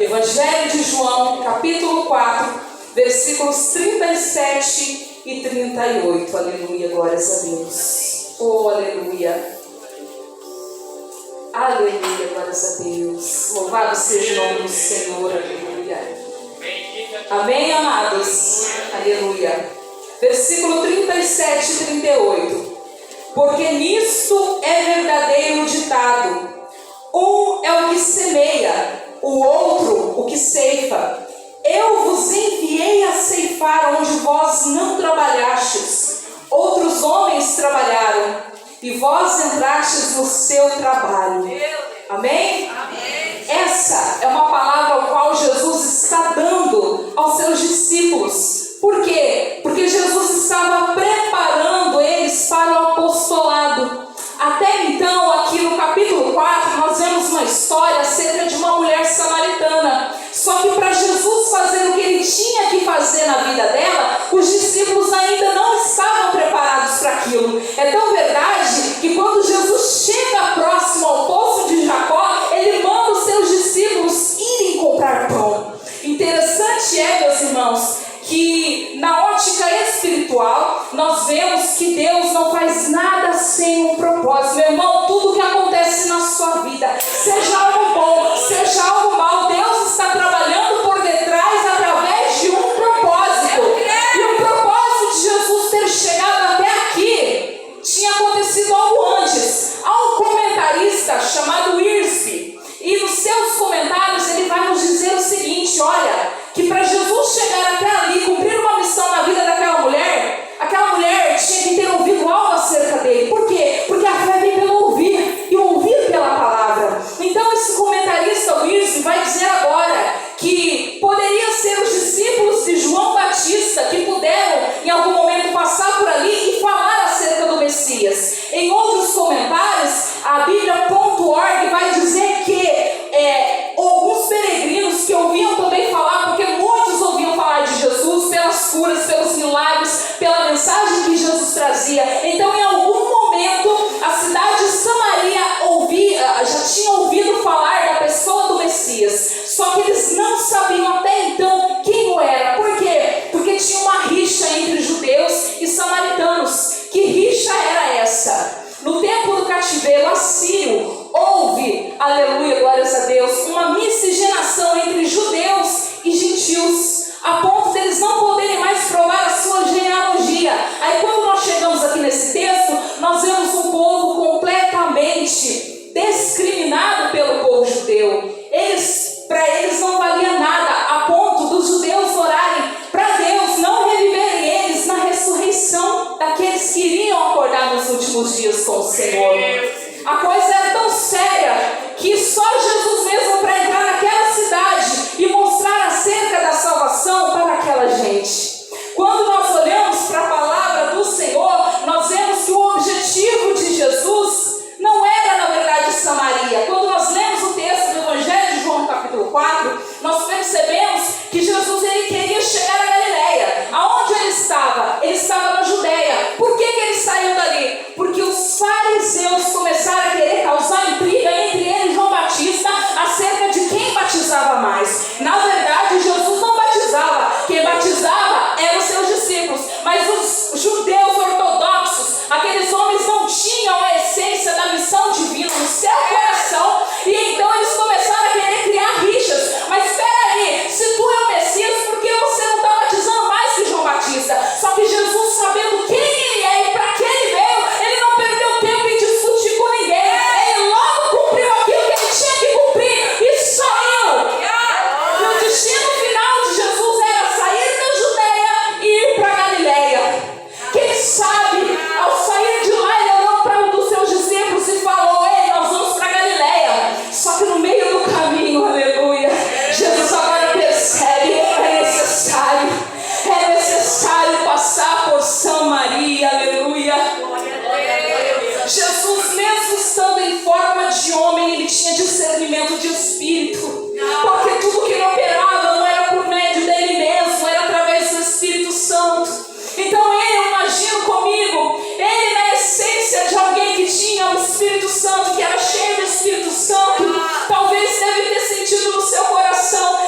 Evangelho de João, capítulo 4, versículos 37 e 38. Aleluia, glórias a Deus. Oh, aleluia. Aleluia, glórias a Deus. Louvado seja o nome do Senhor, aleluia. Amém, amados? Aleluia. Versículo 37 e 38. Porque nisto é verdadeiro o ditado: um é o que semeia, o outro o que ceifa. Eu vos enviei a ceifar onde vós não trabalhastes. Outros homens trabalharam, e vós entrastes no seu trabalho. Amém? Amém? Essa é uma palavra ao qual Jesus está dando aos seus discípulos. Por quê? Porque Jesus estava preparando eles para o apostolado. Até então, aqui no capítulo 4, nós vemos uma história acerca de uma mulher samaritana. Só que para Jesus fazer o que ele tinha que fazer na vida dela, os discípulos ainda não estavam preparados para aquilo. É tão verdade que quando Jesus chega próximo ao poço de Jacó, ele manda os seus discípulos irem comprar pão. Interessante meus irmãos, que na ótica espiritual nós vemos que Deus não faz nada sem um propósito. Meu irmão, tudo que acontece na sua vida, seja algo bom, seja algo mal, Deus está trabalhando por detrás através de um propósito. E o propósito de Jesus ter chegado até aqui tinha acontecido algo antes. Há um comentarista chamado Wiersbe, e nos seus comentários ele vai nos dizer o seguinte: olha, que para Jesus chegar até ali, cumprir uma missão na vida daquela mulher tinha que ter ouvido algo acerca dele. Por quê? Porque a fé vem pelo ouvir, e ouvir pela palavra. Então esse comentarista Wiersbe vai dizer agora que poderia ser os discípulos de João Batista que puderam em algum momento passar por ali e falar acerca do Messias. Em outros comentários, a Bíblia.org vai dizer que alguns peregrinos que ouviam também falar, porque muitos ouviam falar de Jesus pelas curas, pelos milagres, pela mensagem que Jesus trazia. Então em algum momento a cidade de Samaria já tinha ouvido falar da pessoa do Messias, só que eles não sabiam até então quem o era. Por quê? Porque tinha uma rixa entre judeus e samaritanos. Que rixa era essa? No tempo do cativeiro assírio, houve, aleluia, glórias a Deus, uma miscigenação entre judeus e gentios, a ponto deles não poderem mais provar a sua genealogia. Aí quando nós chegamos aqui nesse texto, nós vemos um povo completamente discriminado pelo povo judeu. Para eles não valia nada, a ponto dos judeus orarem para Deus não reviverem eles na ressurreição daqueles que iriam acordar nos últimos dias com o Senhor. A coisa era tão séria que só Jesus mesmo para entrar naquela cidade e mostrar acerca da salvação para aquela gente. Quando nós olhamos para a palavra do Senhor, nós vemos que o objetivo de Jesus não era, na verdade, Samaria. Quando nós lemos o texto do Evangelho de João, capítulo 4, nós percebemos que Jesus ele queria chegar a Galileia. Aonde ele estava? Ele estava na Judeia. Por que ele saiu dali? Porque os fariseus começaram a querer causar intriga entre ele e João Batista acerca de quem batizava mais. Na verdade, Jesus não batizava. Quem batizava eram os seus discípulos. Mas os judeus ortodoxos, aqueles homens não tinham a essência da missão divina no seu coração. E então eles começaram a querer criar rixas. Mas espera aí, se tu é o Messias, por que você não está batizando mais que João Batista? Só que Jesus, sabendo quem ele é e para que ele veio, ele não perdeu tempo em discutir com ninguém. Ele logo cumpriu aquilo que ele tinha que cumprir e saiu. E o destino final de Jesus era sair da Judeia e ir para Galileia. Quem sabe, ao sair de lá, ele olhou para um dos seus discípulos e falou: ei, nós vamos para Galileia. Só que no meio do caminho, aleluia, Jesus agora percebe, é necessário passar por Samaria, aleluia. Jesus, mesmo estando em forma de homem, ele tinha discernimento de espírito, porque tudo que ele operava não era por meio dele mesmo, era através do Espírito Santo. Então eu imagino comigo, ele na essência de alguém que tinha o Espírito Santo, que era cheio do Espírito Santo, talvez deve ter sentido no seu coração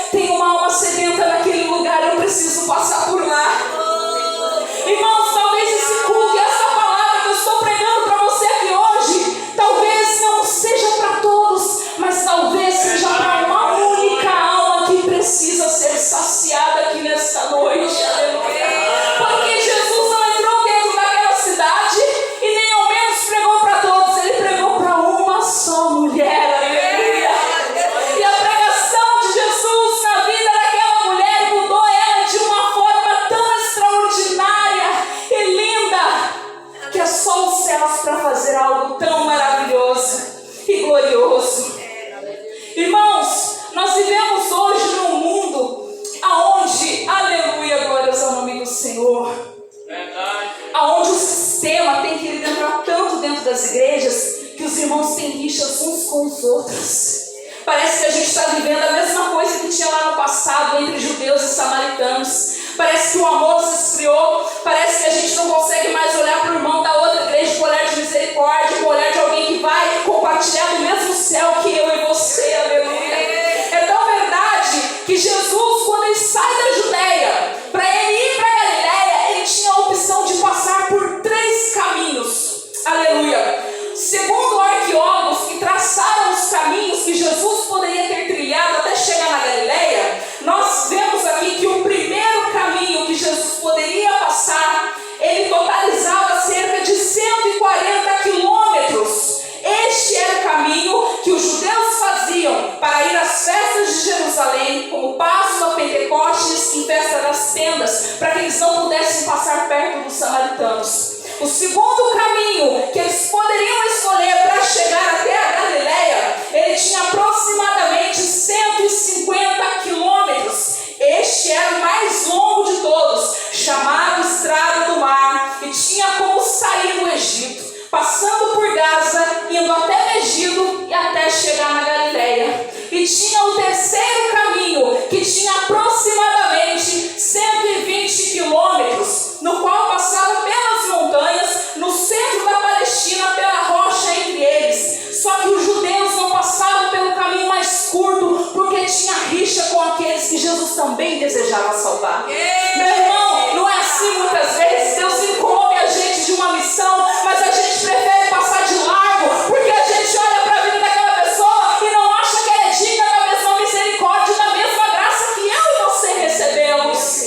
irmãos têm rixas uns com os outros. Parece que a gente está vivendo a mesma coisa que tinha lá no passado entre judeus e samaritanos. Parece que o amor se esfriou. Parece que a gente não consegue mais olhar para o irmão da outra igreja com olhar de misericórdia, com olhar de alguém que vai compartilhar do mesmo céu que eu e você. Aleluia. É tão verdade que Jesus, quando ele sai da Judeia, para ele ir para Galileia, ele tinha a opção de passar por 3 caminhos. Aleluia. Segundo arqueólogos que traçaram os caminhos que Jesus poderia ter trilhado até chegar na Galileia, nós vemos aqui que o primeiro caminho que Jesus poderia passar, ele totalizava cerca de 140 quilômetros. Este era o caminho que os judeus faziam para ir às festas de Jerusalém, como Páscoa, Pentecostes e Festa das Tendas, para que eles não pudessem passar perto dos samaritanos. O segundo caminho que eles poderiam escolher para chegar até a Galileia, ele tinha aproximadamente 150 quilômetros. Este era o mais longo de todos, chamado Estrada do Mar, e tinha como sair do Egito, passando por Gaza, indo até Megido e até chegar na Galileia. E tinha o terceiro caminho, que tinha aproximadamente 120 quilômetros, no qual passava pelas montanhas, no centro da Palestina, pela rocha entre eles. Só que os judeus não passavam pelo caminho mais curto, porque tinha rixa com aqueles que Jesus também desejava salvar. Meu irmão, não é assim muitas vezes. Deus incumbe a gente de uma missão, mas a gente prefere passar de largo, porque a gente olha para a vida daquela pessoa e não acha que ela é digna da mesma misericórdia, da mesma graça que eu e você recebemos.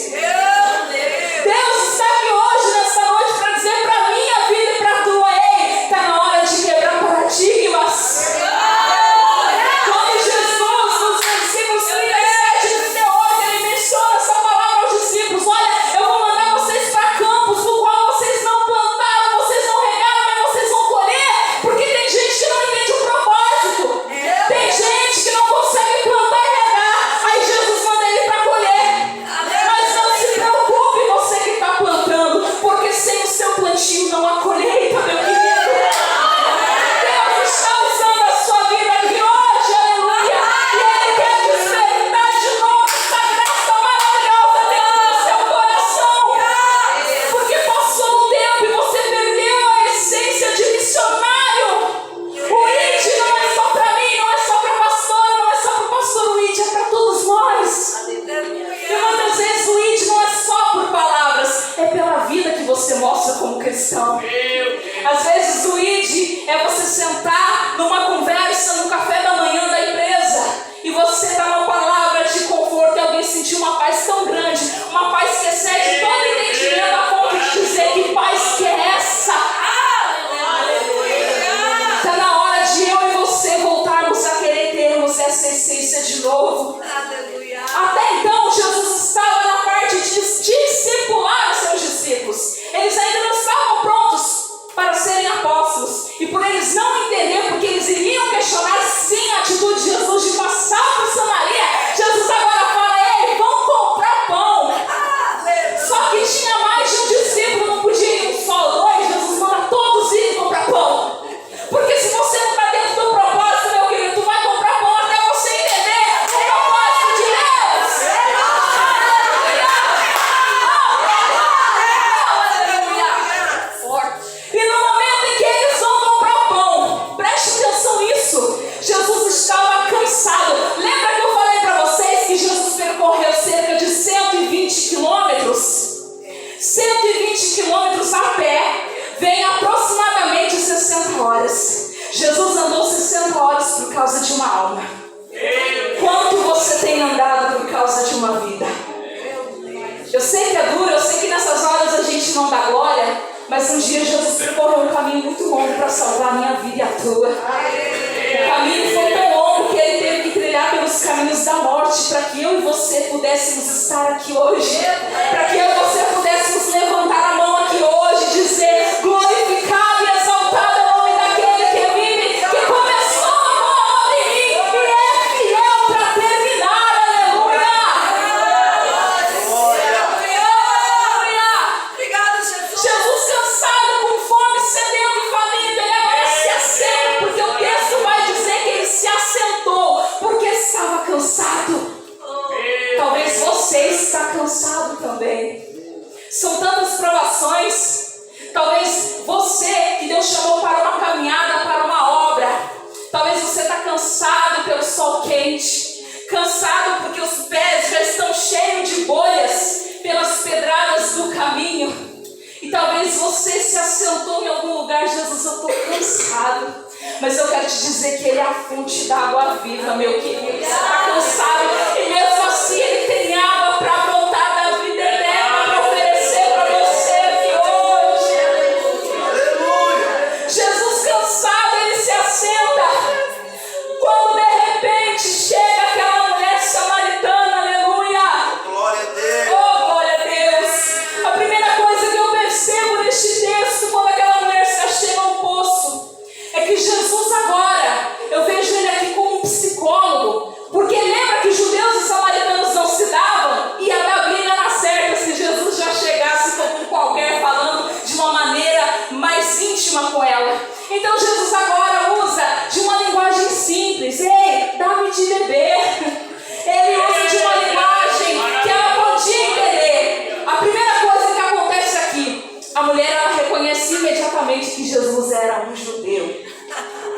Deus está aqui hoje, nessa noite, para dizer para a minha vida e para a tua: ei, está na hora de quebrar paradigmas. Quando Jesus, nos versículos 37 e 38, ele menciona essa palavra aos discípulos: olha, eu vou mandar vocês para campos no qual vocês não plantaram, vocês não regaram, mas vocês vão colher, porque tem gente que não entende o propósito, tem gente que não consegue plantar e regar, aí Jesus manda ele para colher. Mas não se preocupe, você que está plantando, porque sem o seu plantio não há colheita, meu querido. Deus está usando a sua vida aqui hoje, aleluia, e Ele quer despertar de novo essa graça maravilhosa dentro do seu coração, porque passou um tempo e você perdeu a essência de missionário. O ID não é só para mim, não é só para pastor, não é só para o pastor, o ID é para todos nós. E muitas vezes o ID não é só por palavras, é pela vida que você mostra como cristão. Às vezes o ID é você sentar numa conversa no café da manhã da empresa e você dá uma palavra de conforto e alguém sentir uma paz tão grande, uma paz que excede todo entendimento, a ponto de dizer: que paz que é essa? Está na hora de eu e você voltarmos a querer termos essa essência de novo. Até então, Jesus estava na parte de discipular os seus discípulos. Eles ainda não estavam prontos para serem apóstolos. E por eles não entender, porque eles iriam questionar sim a atitude de Jesus de passar por Samaria, Jesus agora fala: ei, vão comprar pão. Só que tinha mais de um discípulo, não podia ir um só ou dois. Jesus manda todos irem comprar pão. Porque se você não está dentro do propósito, meu querido, tu vai comprar pão até você entender o propósito de Deus. E no momento em que eles vão comprar pão, preste atenção nisso, Jesus estava cansado. Lembra que eu falei para vocês que Jesus percorreu cerca de 120 quilômetros? 120 quilômetros a pé vem aproximadamente 60 horas. Jesus andou 60 horas por causa de uma alma. Quanto você tem andado por causa de uma vida? Eu sei que é duro, eu sei que nessas horas a gente não dá glória, mas um dia Jesus percorreu um caminho muito longo para salvar a minha vida e a tua. O caminho foi tão longo que ele teve que trilhar pelos caminhos da morte para que eu e você pudéssemos estar aqui hoje, para que eu e você pudéssemos levantar a mão aqui hoje e dizer: glorificado e exaltado é o nome daquele que vive, que começou a boa obra em mim e é fiel para terminar. Aleluia! Jesus cansado, com fome, sedento e faminto, ele agora se assenta, porque o também. São tantas provações. Talvez você, que Deus chamou para uma caminhada, para uma obra, talvez você está cansado pelo sol quente, cansado porque os pés já estão cheios de bolhas pelas pedradas do caminho. E talvez você se assentou em algum lugar. Jesus, eu estou cansado, mas eu quero te dizer que Ele é a fonte da água viva, meu querido. Você está cansado e mesmo assim Ele tem água para brotar da vida eterna para oferecer para você aqui hoje. Aleluia. Jesus cansado, Ele se assenta. Quando de repente chega aquela mulher samaritana, aleluia. Glória a Deus. Oh, glória a Deus. A primeira coisa que eu percebo neste texto, quando aquela mulher se achega ao poço, é que Jesus agora, eu vejo Ele aqui como um psicólogo, porque lembra que judeus e samaritanos não se davam? Ia dar briga na certa se Jesus já chegasse como qualquer, falando de uma maneira mais íntima com ela. Então Jesus agora usa de uma linguagem simples. Ei, dá-me de beber. Ele usa de uma linguagem que ela podia entender. A primeira coisa que acontece aqui, a mulher ela reconhece imediatamente que Jesus era um judeu.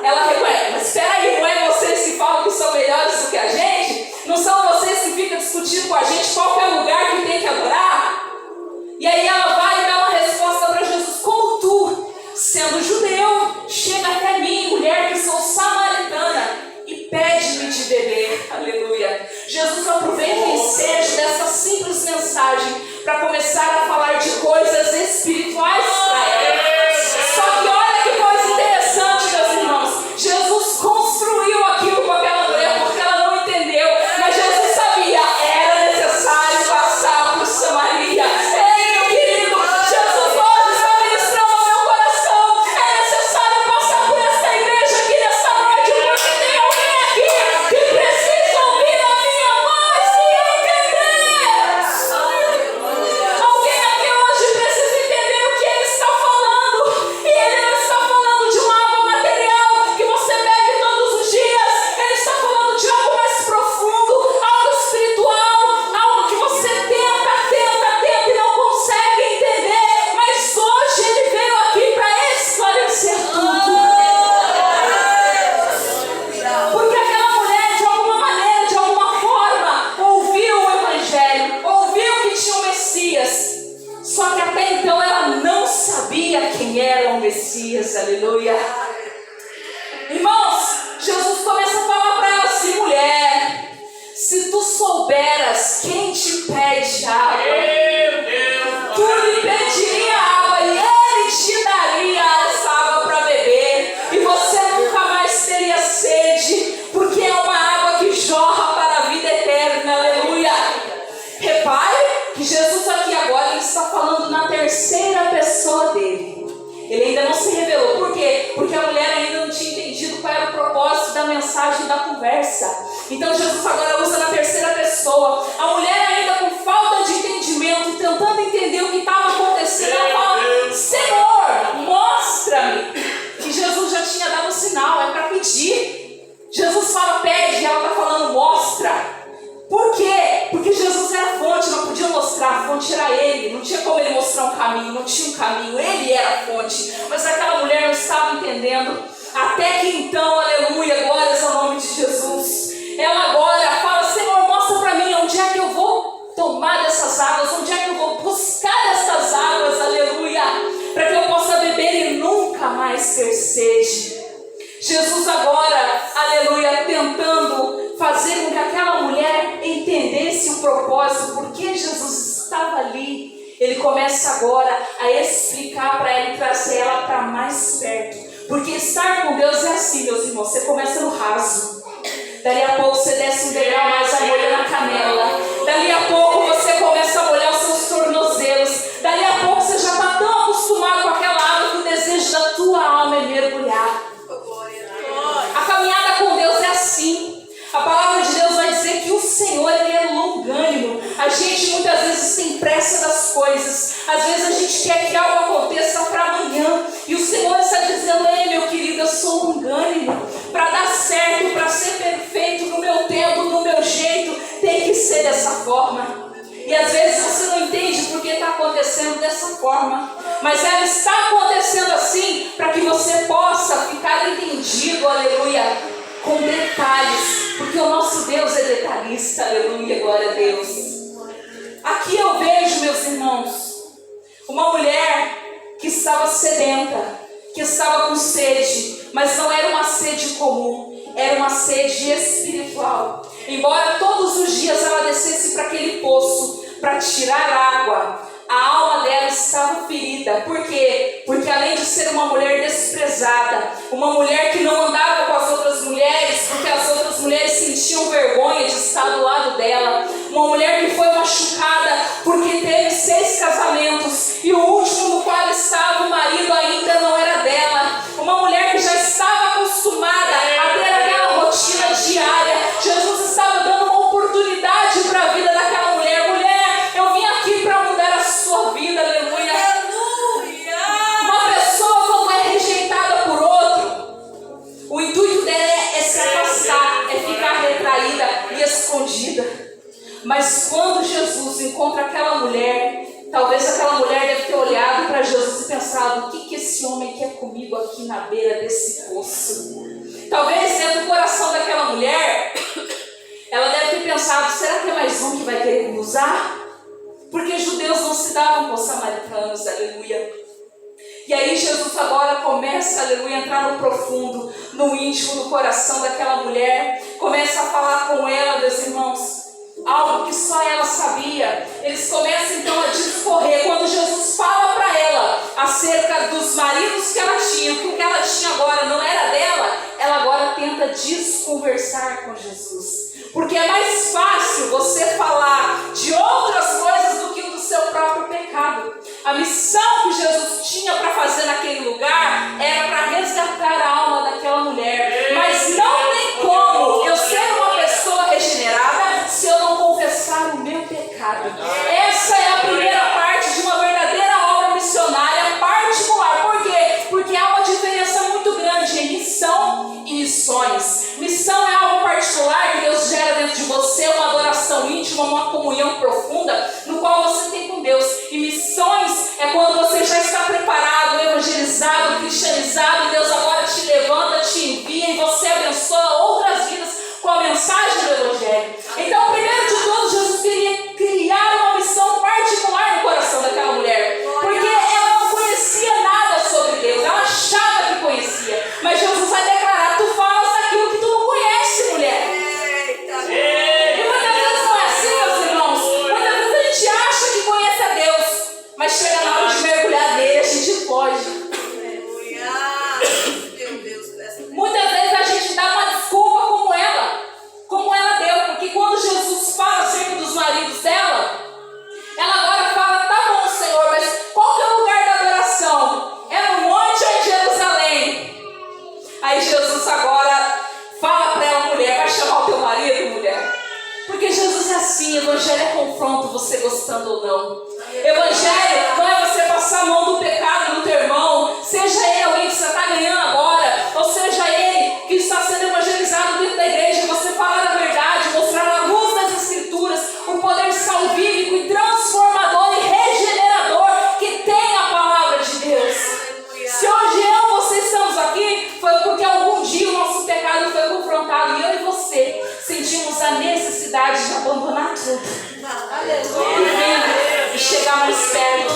Ela reconhece, mas espera aí, não é vocês que falam que são melhores do que a gente? Não são vocês que ficam discutindo com a gente qual é o lugar que tem que adorar? E aí ela vai e dá uma resposta para Jesus. Como tu, sendo judeu, chega até mim, mulher que sou samaritana, e pede-me de beber. Aleluia. Jesus aproveita o ensejo dessa simples mensagem para começar a falar de coisas espirituais para ela. Só que olha que coisa interessante, meus irmãos. Jesus construiu aquilo com aquela mulher porque ela não entendeu, mas Jesus sabia, era necessário passar por Samaria. Ei, meu querido, Jesus hoje está ministrando ao meu coração. É necessário passar por essa igreja aqui nessa noite, porque tem alguém aqui que precisa ouvir a minha voz e entender. Alguém aqui hoje precisa entender o que Ele está falando. E Ele não está falando de uma água material que você bebe todos os dias. Ele está falando de algo mais profundo, algo espiritual, algo que você tenta e não consegue entender. Mas hoje Ele veio aqui para esclarecer tudo. Porque aquela mulher, de alguma maneira, de alguma forma, ouviu o Evangelho, ouviu que tinha o Messias. Só que até então ela não sabia quem era o Messias. Aleluia. Irmãos, Jesus começa a falar para ela assim: mulher, se tu souberas quem te pede água, tu lhe pediria água e Ele te daria essa água para beber, e você nunca mais teria sede, porque é uma água que jorra para a vida eterna. Aleluia. Repare que Jesus aqui agora ele está falando na terceira pessoa dele. Ele ainda não se revelou. Por quê? Porque a mulher ainda não tinha entendido qual era o propósito da mensagem da conversa. Então Jesus agora usa na terceira pessoa. A mulher ainda com falta de entendimento, tentando entender o que estava acontecendo, ela fala: Senhor, mostra-me. E Jesus já tinha dado um sinal, é para pedir. Jesus fala pede, e ela está falando mostra. Por quê? Porque Jesus era a fonte, não podia mostrar, a fonte era Ele. Não tinha como Ele mostrar um caminho, não tinha um caminho, Ele era a fonte. Mas aquela mulher não estava entendendo. Até que então, aleluia, glórias ao nome de Jesus. Ela agora fala: Senhor, mostra para mim onde é que eu vou tomar dessas águas, onde é que eu vou buscar essas águas, aleluia, para que eu possa beber e nunca mais ter sede. Jesus agora, aleluia, tentando fazer com que aquela mulher entendesse o propósito, porque Jesus estava ali. Ele começa agora a explicar para ela e trazer ela para mais perto. Porque estar com Deus é assim, meus irmãos. Você começa no raso. Dali a pouco você desce um degrau mais, a molha na canela. Dali a pouco você começa a molhar os seus tornozelos. Dali a pouco você já está tão acostumado com aquela água que o desejo da tua alma é mergulhar. A caminhada com Deus é assim. A palavra de Deus vai dizer que o Senhor ele é longânimo. A gente muitas vezes tem pressa das coisas. Às vezes a gente quer que algo aconteça para amanhã. E o Senhor está dizendo: ei, meu querido, eu sou longânimo. Para dar certo, para ser perfeito no meu tempo, no meu jeito, tem que ser dessa forma. E às vezes você não entende está acontecendo dessa forma, mas ela está acontecendo assim para que você possa ficar entendido, aleluia, com detalhes, porque o nosso Deus é detalhista, aleluia, glória a Deus. Aqui eu vejo, meus irmãos, uma mulher que estava sedenta, que estava com sede, mas não era uma sede comum, era uma sede espiritual. Embora todos os dias ela descesse para aquele poço para tirar água, a alma dela estava ferida. Por quê? Porque além de ser uma mulher desprezada, uma mulher que não andava com as outras mulheres, porque as outras mulheres sentiam vergonha de estar do lado dela, uma mulher que foi machucada porque teve 6 casamentos e o último no qual estava o marido ainda não era dela, uma mulher que já estava acostumada a ter aquela rotina diária. Jesus estava dando uma oportunidade para a vida daquela mulher. Mulher, eu vim aqui para mudar a sua vida, aleluia. Uma pessoa quando é rejeitada por outro, o intuito dela é se afastar, é ficar retraída e escondida. Mas quando Jesus encontra aquela mulher, talvez aquela mulher deve ter olhado para Jesus e pensado: o que esse homem quer comigo aqui na beira desse poço? Talvez dentro do coração daquela mulher, ela deve ter pensado: será que é mais um que vai querer me usar? Porque judeus não se davam com samaritanos, aleluia. E aí Jesus agora começa, aleluia, a entrar no profundo, no íntimo do coração daquela mulher, começa a falar com ela, meus irmãos, algo que só ela sabia. Eles começam então a discorrer. Quando Jesus fala para ela acerca dos maridos que ela tinha, que o que ela tinha agora não era dela, ela agora tenta desconversar com Jesus. Porque é mais fácil você falar de outras coisas do que do seu próprio pecado. A missão que Jesus tinha para fazer naquele lugar era para resgatar a alma daquela mulher. Mas não tem como eu ser uma pessoa regenerada se eu não confessar o meu pecado. Essa é a primeira parte de uma verdadeira obra missionária particular. Por quê? Porque há uma diferença muito grande em missão e missões. Missão é algo particular que Deus gera dentro de você, uma adoração íntima, uma comunhão profunda, no qual você tem com Deus. E missões é quando você já está preparado, evangelizado, cristianizado, e Deus agora te levanta, te envia e você abençoa outras vidas com a mensagem do Evangelho. Então, primeiro de tudo, Jesus queria criar uma missão particular no coração daquela mulher, porque ela não conhecia nada sobre Deus, ela achava que conhecia, mas Jesus vai declarar: tu falas daquilo que tu não conhece, mulher. E muitas vezes não é assim, meus irmãos. Muitas vezes a gente acha que conhece a Deus, mas chega na hora de mergulhar nele, a gente foge. Muitas vezes a gente dá uma desculpa como ela deu, porque quando Jesus fala acerca dos maridos dela, ela agora fala: tá bom, Senhor, mas qual que é o lugar da adoração? É no monte ou em Jerusalém? Aí Jesus agora fala para ela: mulher, vai chamar o teu marido, mulher. Porque Jesus é assim, evangelho é confronto, você gostando ou não. Evangelho não é você passar a mão do pecado no teu irmão, seja ele alguém que você está ganhando agora, ou seja ele que está sendo evangelizado dentro da igreja. Você falar a verdade, mostrar a luz das Escrituras, o poder salvífico e transformador e regenerador que tem a palavra de Deus. Se hoje eu e você estamos aqui, foi porque algum dia o nosso pecado foi confrontado e eu e você sentimos a necessidade de abandonar tudo. E chegar mais perto.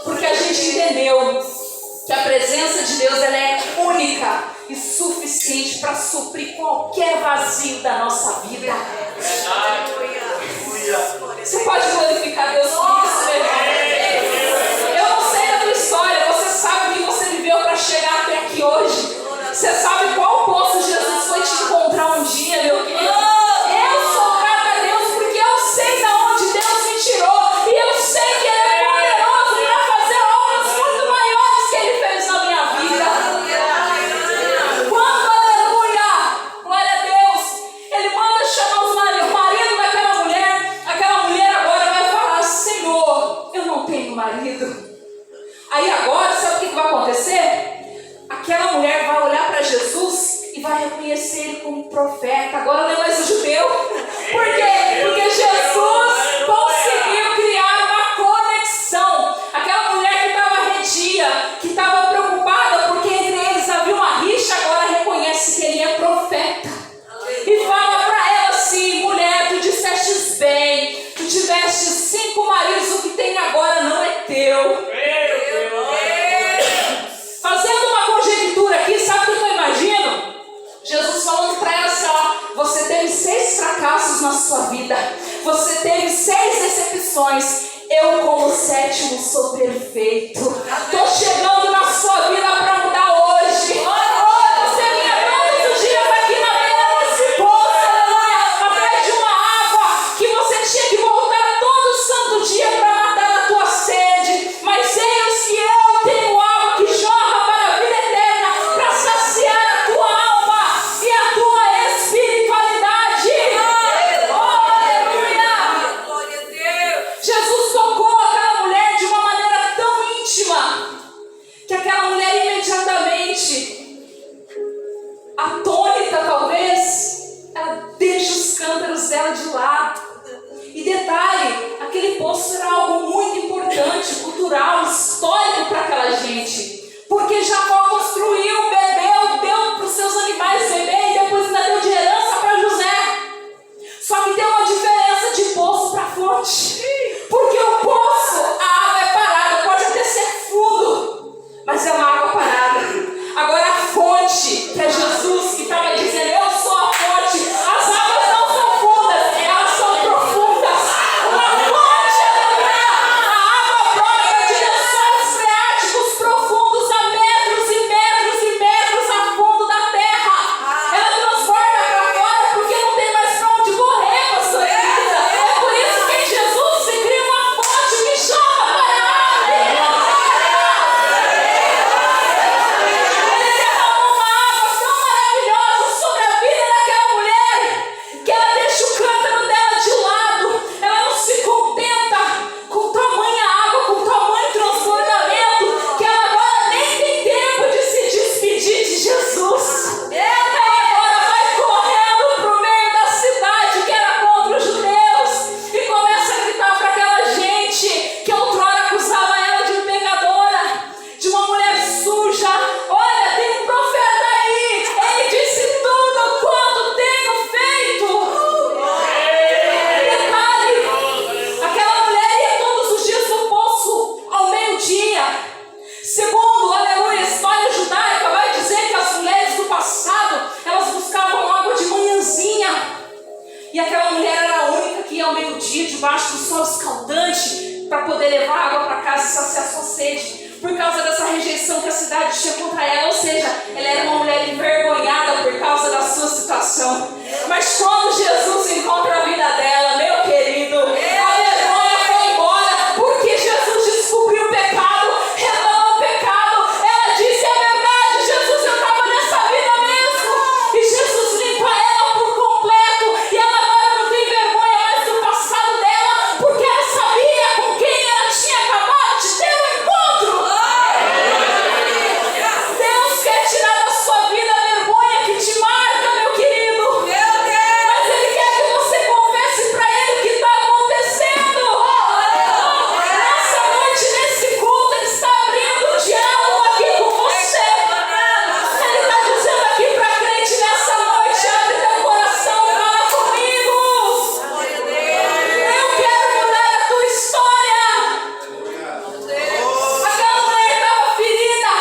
Porque a gente entendeu que a presença de Deus ela é única e suficiente para suprir qualquer vazio da nossa vida. Você pode glorificar Deus por isso, meu irmão? Eu não sei da tua história, você sabe o que você viveu para chegar até aqui hoje. Você sabe qual poço Jesus foi te encontrar um dia, meu querido. Eu sou grata a Deus porque eu sei de onde Deus me tirou. E eu sei que Ele é poderoso para fazer obras muito maiores que Ele fez na minha vida. Quando, aleluia, glória a Deus, Ele manda chamar os fracassos na sua vida. Você teve 6 decepções. Eu, como 7º, sou perfeito. Estou chegando na sua vida para mudar hoje. Você vinha todos os dias aqui na beira desse poço, atrás de uma água que você tinha que voltar todo santo dia para matar a tua sede. Mas eis que eu tenho água que jorra para a vida eterna, para saciar a tua alma e a tua espiritualidade. Aleluia! Glória a Deus! Jesus tocou aquela mulher de uma maneira tão íntima que aquela mulher imediatamente, atônita talvez, ela deixa os cântaros dela de lado. E detalhe, aquele poço era algo muito importante, cultural, histórico para aquela gente, porque Jacó construiu, bebeu, deu para os seus animais beber e depois ainda deu de herança para José. Só que tem uma diferença de poço para fonte, porque o poço, a água é parada, pode até ser fundo, mas é uma água parada. Agora a fonte, que é Jesus, que estava dizendo, eu sou a fonte, as águas não são fundas, elas são profundas. Uma fonte, a água brota de lençóis freáticos profundos a metros e metros e metros a fundo da terra. Ela transborda para fora porque não tem mais para onde correr, pastor. É por isso que em Jesus se cria uma fonte que chama para a água. Ele derramou uma água tão maravilhosa sobre a vida daquela mulher que ela deixa o cântaro dela de lado. Ela não se contenta com tamanha água, com tamanho transbordamento, que ela agora nem tem tempo de se despedir de Jesus. Ela agora vai correndo para o meio da cidade que era contra os judeus e começa a gritar para aquela gente que outrora acusava ela de pecadora, de uma mulher suja. Olha, tem um profeta aí, ele disse tudo quanto tenho feito. Detalhe, aquela mulher ia todos os dias no poço ao meio-dia. Segundo, aleluia, a história judaica vai dizer que as mulheres do passado, elas buscavam água de manhãzinha. E aquela mulher era a única que ia ao meio-dia, debaixo do sol escaldante, para poder levar água para casa e saciar sua sede, por causa dessa rejeição que a cidade tinha contra ela. Ou seja, ela era uma mulher envergonhada por causa da sua situação. Mas quando Jesus encontra a vida dela, meu querido, a vergonha foi embora, porque Jesus descobriu o pecado, revelou o pecado. Ela disse, é verdade, Jesus, eu estava nessa vida mesmo. E Jesus limpa ela por completo. E ela agora não tem vergonha mais do passado dela, porque ela sabia com quem ela tinha acabado de ter um encontro. Deus quer tirar da sua vida a vergonha que te marca, meu querido. Mas Ele quer que você confesse para Ele o que está acontecendo. Nessa noite, nesse culto, Ele está abrindo o diálogo aqui com você. Ele está dizendo aqui para crente nessa noite, abre teu coração, fala comigo. Eu quero mudar a tua história. Aquela mulher estava ferida,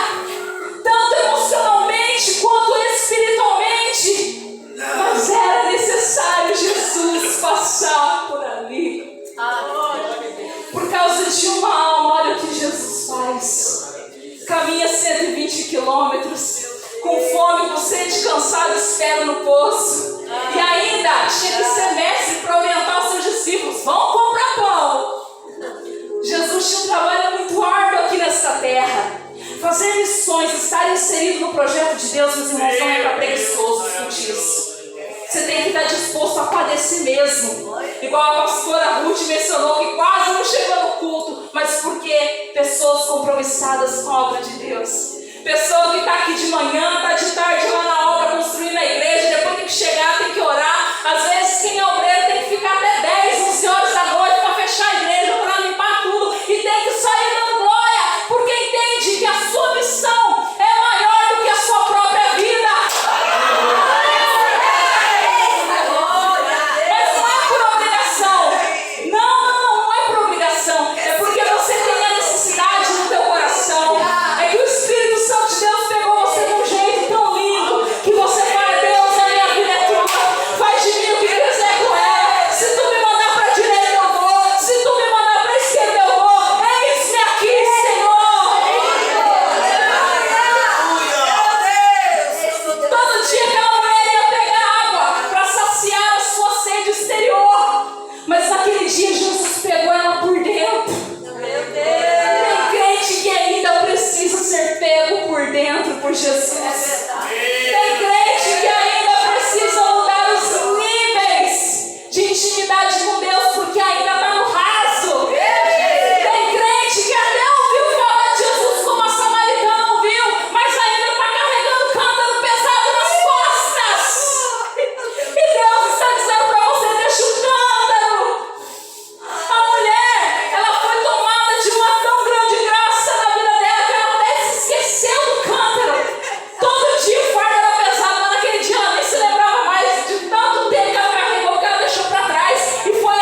tanto emocionalmente quanto espiritualmente, mas era necessário Jesus passar por ali. Por causa de uma alma, olha o que Jesus faz. Caminha 120 quilômetros, com fome, com sede, cansado, espera no poço. E ainda tinha que ser mestre para orientar os seus discípulos. Vão comprar pão. Jesus tinha um trabalho muito árduo aqui nessa terra. Fazer missões, estar inserido no projeto de Deus, meus irmãos, não é para preguiçosos, escute isso. Você tem que estar disposto a padecer mesmo. Igual a pastora Ruth mencionou, que quase não chegou no culto, mas porque pessoas compromissadas com a obra de Deus. Pessoa que está aqui de manhã, está de tarde lá na obra, construindo a igreja, depois tem que chegar, tem que orar. Às vezes quem é obreiro tem que ficar até 10, 11 horas da noite para fechar a igreja, para limpar tudo, e tem que sair dando glória, porque entende que a sua missão é maior do que a sua própria vida. Mas não é por obrigação. Não é por obrigação. É porque você tem a necessidade no teu coração. É que o Espírito Santo de Deus pegou você de um jeito tão lindo que você fala, Deus, a minha vida é tua. Faz de mim o que quiser com ela. intimidade com Deus porque ainda está no raso. Tem crente que até ouviu falar de Jesus como a samaritana ouviu, mas ainda está carregando cântaro pesado nas costas. E Deus está dizendo para você: deixa o cântaro. A mulher, ela foi tomada de uma tão grande graça na vida dela que ela até se esqueceu do cântaro. Todo dia o fardo era pesado, mas naquele dia ela nem se lembrava mais de tanto tempo que ela carregou, que ela deixou para trás. E foi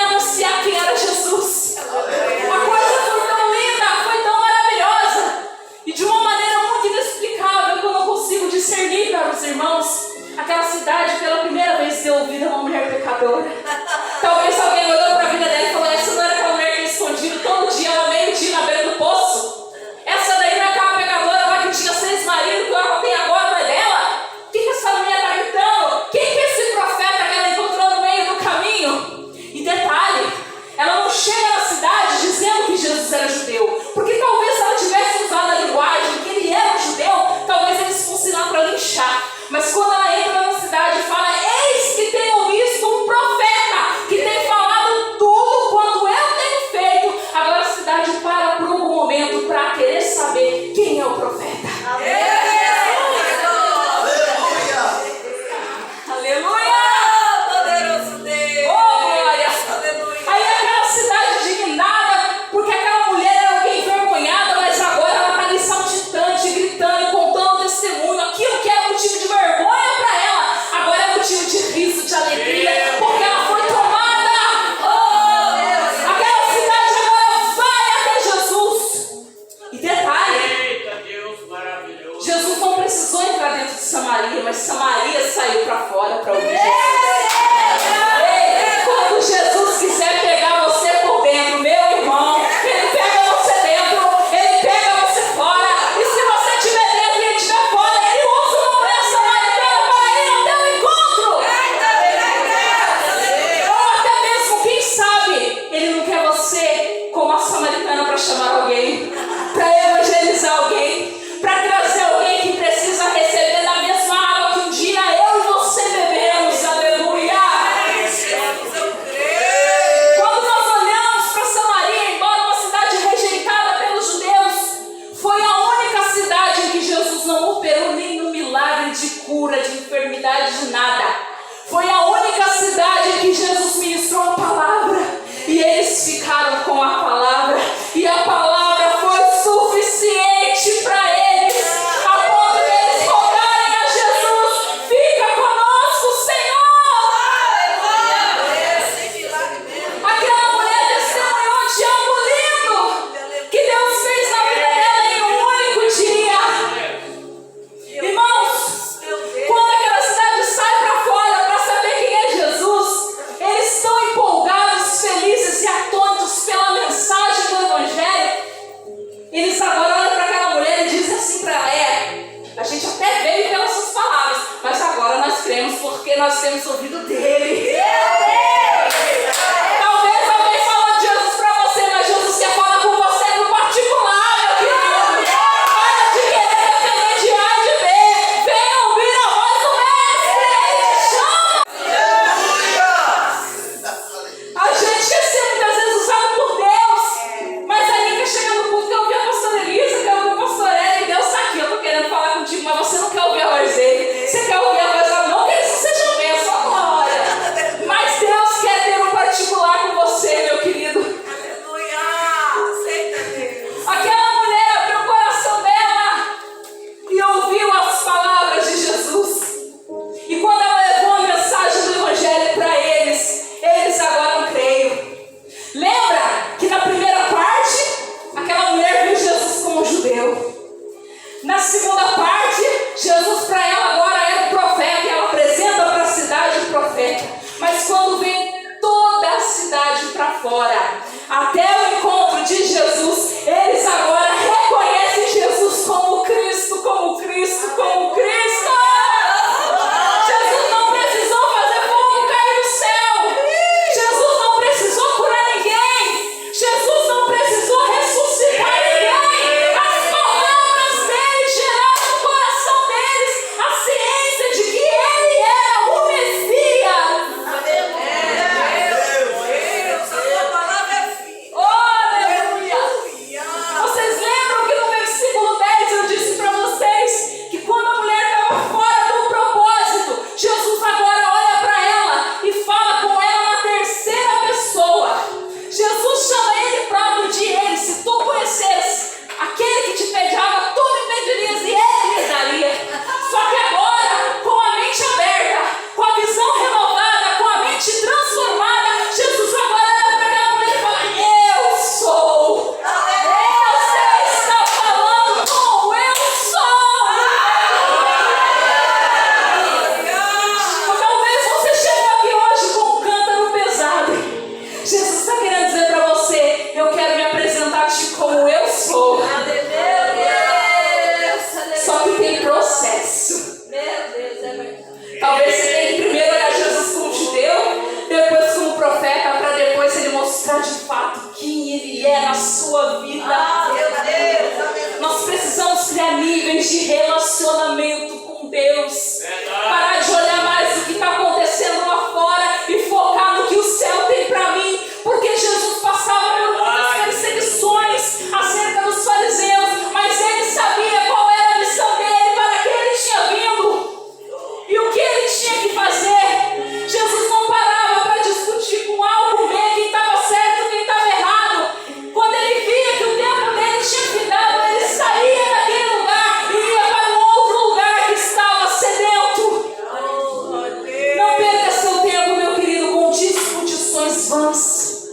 intenções vãs.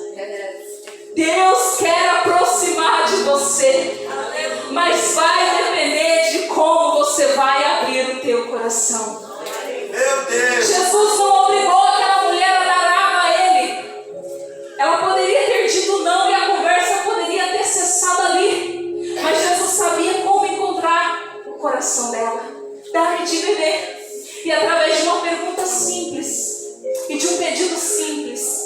Deus quer aproximar de você, mas vai depender de como você vai abrir o teu coração. Meu Deus. Jesus não obrigou aquela mulher a dar água a ele. Ela poderia ter dito não e a conversa poderia ter cessado ali. Mas Jesus sabia como encontrar o coração dela, dar-lhe de beber. E através de uma pergunta simples e de um pedido simples,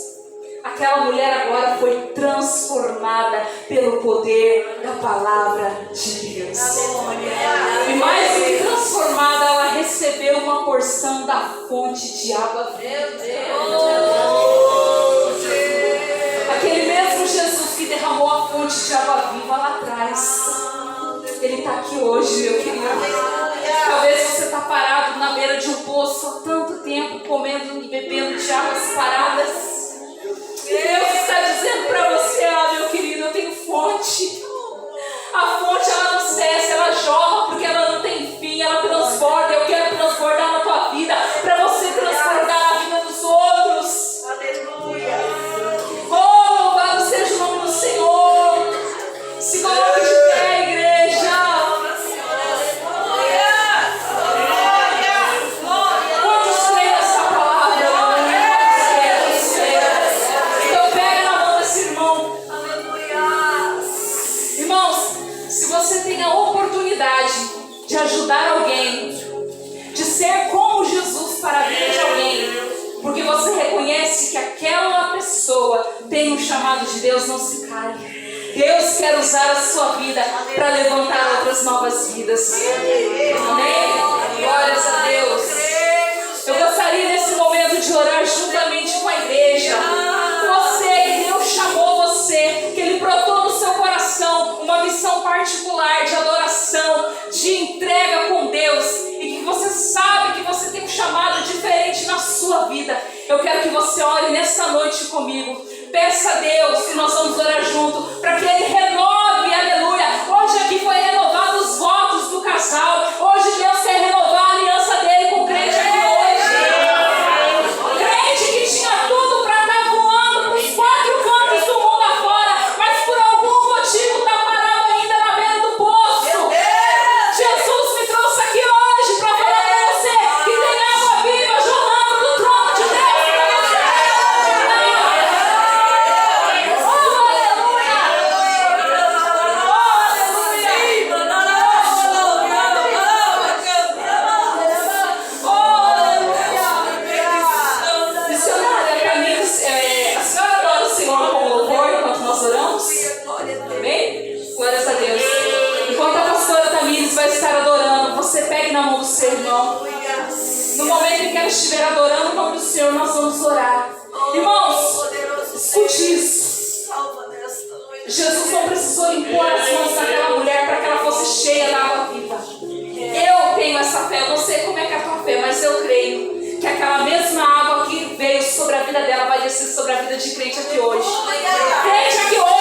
aquela mulher agora foi transformada pelo poder da palavra de Deus. E mais do que transformada, ela recebeu uma porção da fonte de água viva. Aquele mesmo Jesus que derramou a fonte de água viva lá atrás, Ele está aqui hoje, meu querido. Talvez você está parado na beira de um poço há tanto tempo, comendo e bebendo de águas paradas. Deus está dizendo para você, meu querido, eu tenho fonte. A fonte, ela não cessa, ela jorra porque ela não tem fim, ela transborda. Eu quero transbordar na tua vida, para você transbordar na vida dos outros. Aleluia. Oh, louvado seja o nome do Senhor. Se coloque de pé, igreja. Quantos creem nessa palavra? Então pega na mão desse irmão. Irmãos, se você tem a oportunidade de ajudar alguém, de ser como Jesus para a vida de alguém, porque você reconhece que aquela pessoa tem um chamado de Deus, não se cale. Deus quer usar a sua vida para levantar outras novas vidas. Amém? Glórias a Deus. Eu gostaria nesse momento de orar juntamente com a igreja. Você, que Deus chamou você, que Ele brotou no seu coração uma missão particular de adoração, de entrega com Deus, e que você sabe que você tem um chamado diferente na sua vida. Eu quero que você ore nesta noite comigo. Peça a Deus, e nós vamos orar junto, para que Ele renove, aleluia. Hoje aqui foi renovado os votos do casal. Hoje Deus quer renovar a aliança dele com o crente aqui hoje. Crente que tinha tudo para estar voando para os quatro cantos do mundo afora, mas por algum motivo está parado ainda na beira do poço. Jesus me trouxe aqui hoje para falar para você que tem água viva jorrando do trono de Deus. Glórias a Deus. Enquanto a pastora Tamires vai estar adorando, você pegue na mão do seu irmão. No momento em que ela estiver adorando o nome do Senhor, nós vamos orar. Irmãos, escute isso. Jesus não precisou impor as mãos daquela mulher para que ela fosse cheia da água viva. Eu tenho essa fé, eu não sei como é que é a tua fé, mas eu creio que aquela mesma água que veio sobre a vida dela vai descer sobre a vida de crente aqui hoje. Crente aqui hoje.